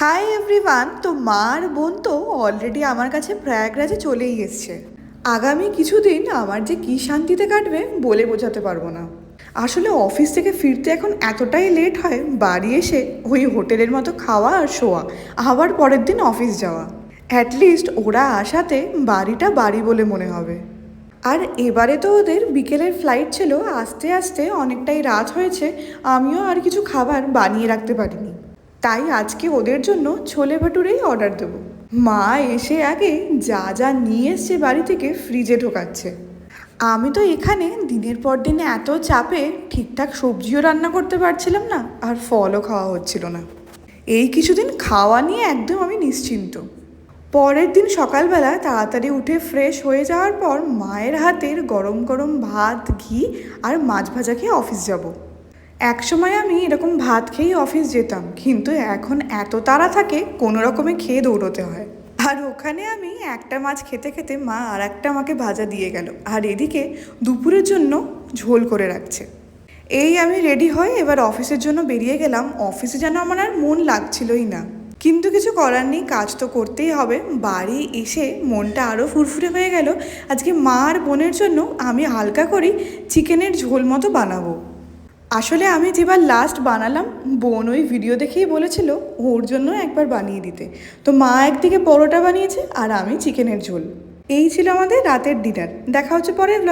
Hi everyone. তো মা আর বোন তো অলরেডি আমার কাছে প্রয়াগরাজে চলেই এসছে। আগামী কিছুদিন আমার যে কী শান্তিতে কাটবে বলে বোঝাতে পারবো না। আসলে অফিস থেকে ফিরতে এখন এতটাই লেট হয়, বাড়ি এসে ওই হোটেলের মতো খাওয়া আর শোয়া, আবার পরের দিন অফিস যাওয়া। অ্যাটলিস্ট ওরা আসাতে বাড়িটা বাড়ি বলে মনে হবে। আর এবারে তো ওদের বিকেলের ফ্লাইট ছিল, আস্তে আস্তে অনেকটাই রাত হয়েছে। আমিও আর কিছু খাবার বানিয়ে রাখতে পারিনি, তাই আজকে ওদের জন্য ছোলে ভাটুরেই অর্ডার দেবো। মা এসে আগে যা যা নিয়ে এসছে বাড়ি থেকে ফ্রিজে ঢোকাচ্ছে। আমি তো এখানে দিনের পর দিন এত চাপে ঠিকঠাক সবজিও রান্না করতে পারছিলাম না, আর ফলও খাওয়া হচ্ছিল না। এই কিছুদিন খাওয়া নিয়ে একদম আমি নিশ্চিন্ত। পরের দিন সকালবেলা তাড়াতাড়ি উঠে ফ্রেশ হয়ে যাওয়ার পর মায়ের হাতের গরম গরম ভাত, ঘি আর মাছ ভাজা খেয়ে অফিস যাব। একসময় আমি এরকম ভাত খেয়েই অফিস যেতাম, কিন্তু এখন এত তাড়া থাকে কোনো রকমে খেয়ে দৌড়তে হয়। আর ওখানে আমি একটা মাছ খেতে খেতে মা আর একটা আমাকে ভাজা দিয়ে গেল, আর এদিকে দুপুরের জন্য ঝোল করে রাখছে। এই আমি রেডি হয়ে এবার অফিসের জন্য বেরিয়ে গেলাম। অফিসে যেন আমার আর মন লাগছিলই না, কিন্তু কিছু করার নেই, কাজ তো করতেই হবে। বাড়ি এসে মনটা আরও ফুরফুরে হয়ে গেল। আজকে মা আর বোনের জন্য আমি হালকা করেই চিকেনের ঝোল মতো বানাবো। আসলে আমি যেবার লাস্ট বানালাম, বোন ওই ভিডিও দেখেই বলেছিল ওর জন্য একবার বানিয়ে দিতে। তো মা একদিকে পরোটা বানিয়েছে আর আমি চিকেনের ঝোল। এই ছিল আমাদের রাতের ডিনার। দেখা হচ্ছে পরের ব্লগ।